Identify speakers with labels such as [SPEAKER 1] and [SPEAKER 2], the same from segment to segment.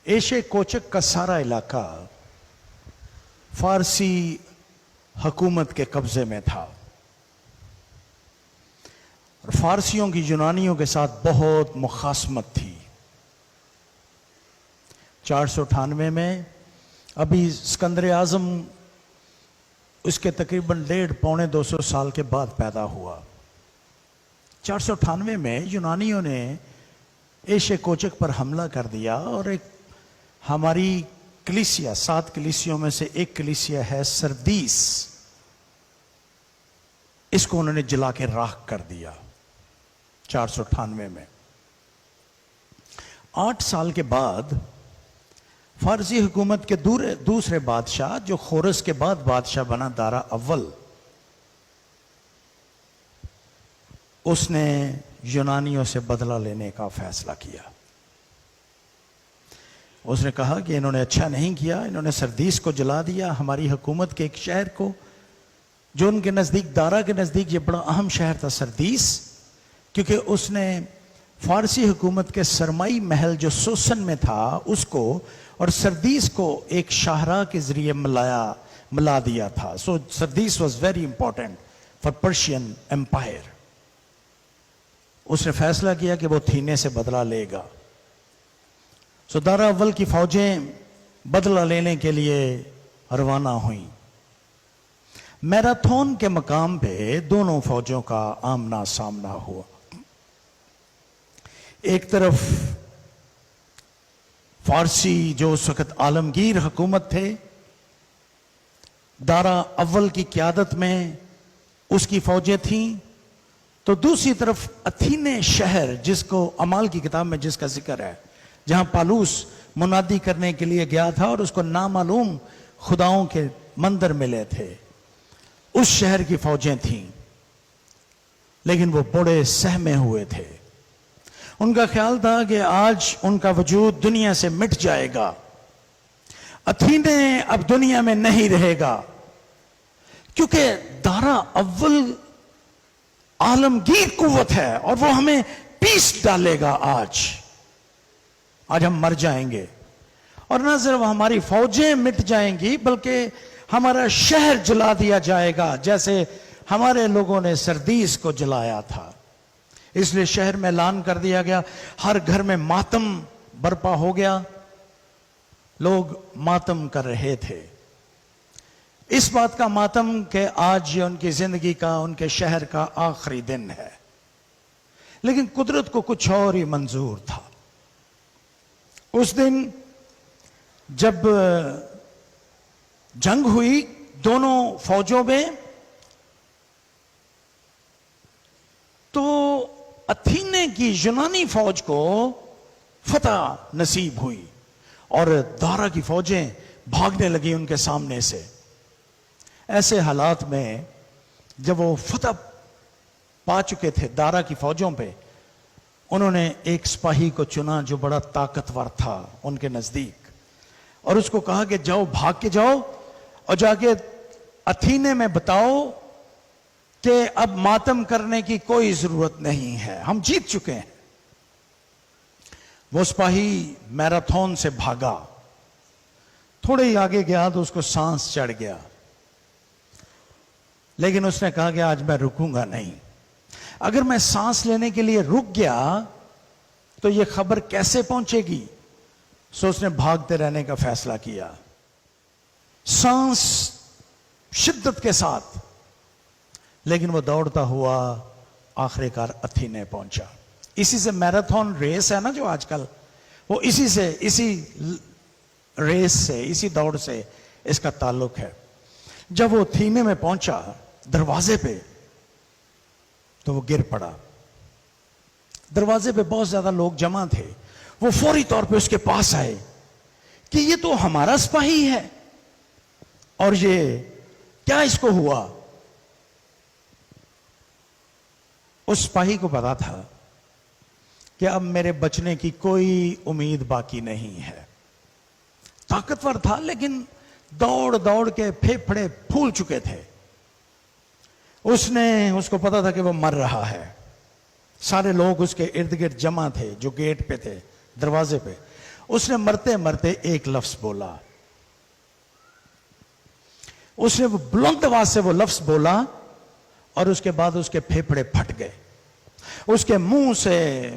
[SPEAKER 1] Asia कोचक का सारा इलाका फारसी हुकूमत के कब्जे में था और फारसियों की यूनानियों के साथ बहुत मुखासमत थी। 498 में अभी सिकंदर आजम उसके तकरीबन 150-200 साल के बाद पैदा हुआ। 498 में यूनानियों ने एशिया कोचक पर हमला कर दिया और एक हमारी कलीसिया, 7 कलीसियों में से एक कलीसिया है सरदीस, इसको उन्होंने जला के राख कर दिया 498 में। 8 साल के बाद फारसी हुकूमत के दूसरे बादशाह, जो खोरस के बाद बादशाह बना दारा अव्वल, उसने यूनानियों से बदला लेने का फैसला किया। उसने कहा कि इन्होंने अच्छा नहीं किया, इन्होंने सरदीस को जला दिया, हमारी हुकूमत के एक शहर को, जो उनके नज़दीक, दारा के नज़दीक ये बड़ा अहम शहर था सरदीस, क्योंकि उसने फारसी हुकूमत के सरमाई महल जो सोसन में था उसको और सरदीस को एक शाहरा के ज़रिए मिला दिया था। So Sardis was very important for Persian empire. उसने फैसला किया कि वो थीने से बदला लेगा। सो दारा अव्वल की फौजें बदला लेने के लिए रवाना हुई। मैराथन के मकाम पे दोनों फौजों का आमना सामना हुआ। एक तरफ फारसी जो उस वक्त आलमगीर हुकूमत थे, दारा अव्वल की क़यादत में उसकी फौजें थीं, तो दूसरी तरफ अथीने शहर, जिसको अमाल की किताब में जिसका जिक्र है, जहां पालूस मुनादी करने के लिए गया था और उसको नामालूम खुदाओं के मंदिर मिले थे, उस शहर की फौजें थीं। लेकिन वो बड़े सहमे हुए थे। उनका ख्याल था कि आज उनका वजूद दुनिया से मिट जाएगा, अथीने अब दुनिया में नहीं रहेगा, क्योंकि दारा अव्वल आलमगीर कुव्वत है और वो हमें पीस डालेगा। आज हम मर जाएंगे, और न सिर्फ हमारी फौजें मिट जाएंगी बल्कि हमारा शहर जला दिया जाएगा, जैसे हमारे लोगों ने सरदीस को जलाया था। इसलिए शहर में ऐलान कर दिया गया, हर घर में मातम बर्पा हो गया। लोग मातम कर रहे थे, इस बात का मातम कि आज ये उनकी जिंदगी का, उनके शहर का आखिरी दिन है। लेकिन कुदरत को कुछ और ही मंजूर था। उस दिन जब जंग हुई दोनों फौजों में, तो अथीने की यूनानी फौज को फतह नसीब हुई और दारा की फौजें भागने लगी उनके सामने से। ऐसे हालात में जब वो फतह पा चुके थे दारा की फौजों पे, उन्होंने एक सिपाही को चुना जो बड़ा ताकतवर था उनके नजदीक, और उसको कहा कि जाओ, भाग के जाओ और जाके अथीने में बताओ कि अब मातम करने की कोई जरूरत नहीं है, हम जीत चुके हैं। वो सिपाही मैराथन से भागा, थोड़े ही आगे गया तो उसको सांस चढ़ गया, लेकिन उसने कहा कि आज मैं रुकूंगा नहीं। अगर मैं सांस लेने के लिए रुक गया तो यह खबर कैसे पहुंचेगी। सो उसने भागते रहने का फैसला किया, सांस शिद्दत के साथ, लेकिन वो दौड़ता हुआ आखिरकार अथीने पहुंचा। इसी से मैराथन रेस है ना जो आजकल, वो इसी रेस से, इसी दौड़ से इसका ताल्लुक है। जब वो अथीने में पहुंचा दरवाजे पे, तो वो गिर पड़ा। दरवाजे पे बहुत ज्यादा लोग जमा थे। वो फौरी तौर पे उसके पास आए कि ये तो हमारा सिपाही है, और ये क्या इसको हुआ। उस सिपाही को पता था कि अब मेरे बचने की कोई उम्मीद बाकी नहीं है। ताकतवर था, लेकिन दौड़ दौड़ के फेफड़े फूल चुके थे। उसको पता था कि वो मर रहा है। सारे लोग उसके इर्द गिर्द जमा थे जो गेट पे थे, दरवाजे पे। اس نے مرتے مرتے ایک لفظ بولا. اس نے وہ بلند آواز سے وہ لفظ بولا اور اس کے بعد اس کے پھیپھڑے پھٹ گئے. اس کے منہ سے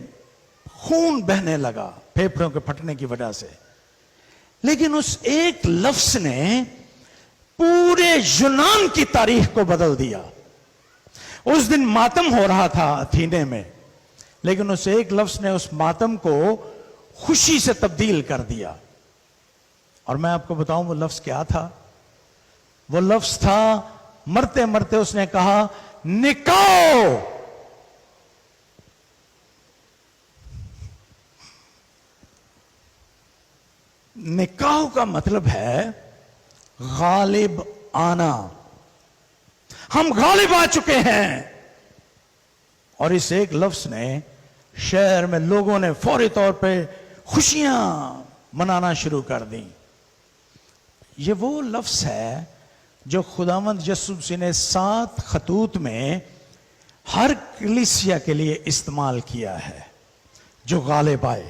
[SPEAKER 1] خون بہنے لگا پھیپھڑوں کے پھٹنے کی وجہ سے. لیکن اس ایک لفظ نے پورے یونان کی تاریخ کو بدل دیا. اس دن ماتم ہو رہا تھا اتھینے میں، لیکن اس ایک لفظ نے اس ماتم کو خوشی سے تبدیل کر دیا. اور میں آپ کو بتاؤں وہ لفظ کیا تھا؟ وہ لفظ تھا، مرتے مرتے اس نے کہا نکاؤ. نکاح کا مطلب ہے غالب آنا. ہم غالب آ چکے ہیں. اور اس ایک لفظ نے شہر میں لوگوں نے فوری طور پہ خوشیاں منانا شروع کر دیں. یہ وہ لفظ ہے جو خداوند یسوع مسیح نے 7 خطوط میں ہر کلیسیا کے لیے استعمال کیا ہے. جو غالب آئے،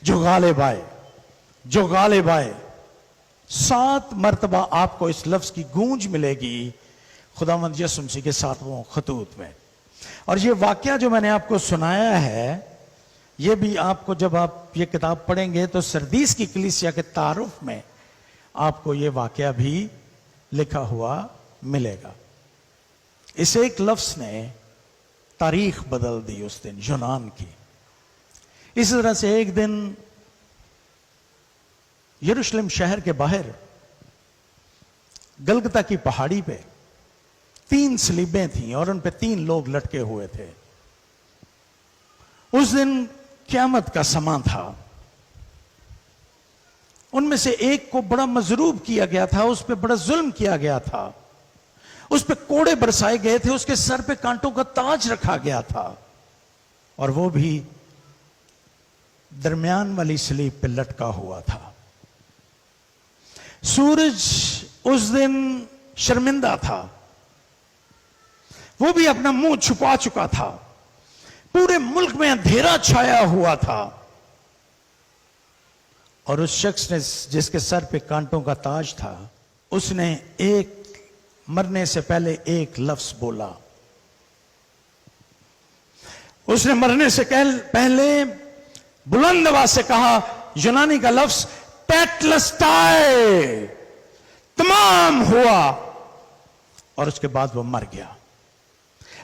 [SPEAKER 1] جو غالب آئے، جو غالب آئے. 7 مرتبہ آپ کو اس لفظ کی گونج ملے گی خداوند یسوع مسیح کے 7 خطوط میں. اور یہ واقعہ جو میں نے آپ کو سنایا ہے، یہ بھی آپ کو جب آپ یہ کتاب پڑھیں گے تو سردیس کی کلیسیا کے تعارف میں آپ کو یہ واقعہ بھی لکھا ہوا ملے گا. اس ایک لفظ نے تاریخ بدل دی اس دن یونان کی. اس طرح سے ایک دن یروشلم شہر کے باہر گلگتا کی پہاڑی پہ 3 صلیبیں تھیں اور ان پہ 3 لوگ لٹکے ہوئے تھے. اس دن قیامت کا سماں تھا. ان میں سے ایک کو بڑا مضروب کیا گیا تھا، اس پہ بڑا ظلم کیا گیا تھا، اس پہ کوڑے برسائے گئے تھے، اس کے سر پہ کانٹوں کا تاج رکھا گیا تھا، اور وہ بھی درمیان والی صلیب پہ لٹکا ہوا تھا. سورج اس دن شرمندہ تھا، وہ بھی اپنا منہ چھپا چکا تھا. پورے ملک میں اندھیرا چھایا ہوا تھا. اور اس شخص نے جس کے سر پہ کانٹوں کا تاج تھا، اس نے مرنے سے پہلے ایک لفظ بولا. اس نے مرنے سے پہلے بلند آواز سے کہا، یونانی کا لفظ ٹیٹلسٹائے، تمام ہوا. اور اس کے بعد وہ مر گیا.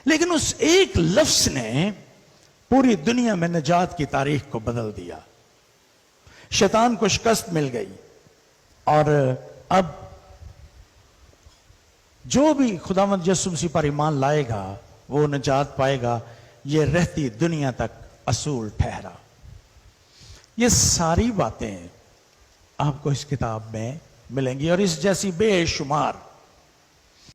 [SPEAKER 1] لیکن اس ایک لفظ نے پوری دنیا میں نجات کی تاریخ کو بدل دیا. شیطان کو شکست مل گئی، اور اب جو بھی خداوند یسوع مسیح پر ایمان لائے گا وہ نجات پائے گا. یہ رہتی دنیا تک اصول ٹھہرا. یہ ساری باتیں آپ کو اس کتاب میں ملیں گی، اور اس جیسی بے شمار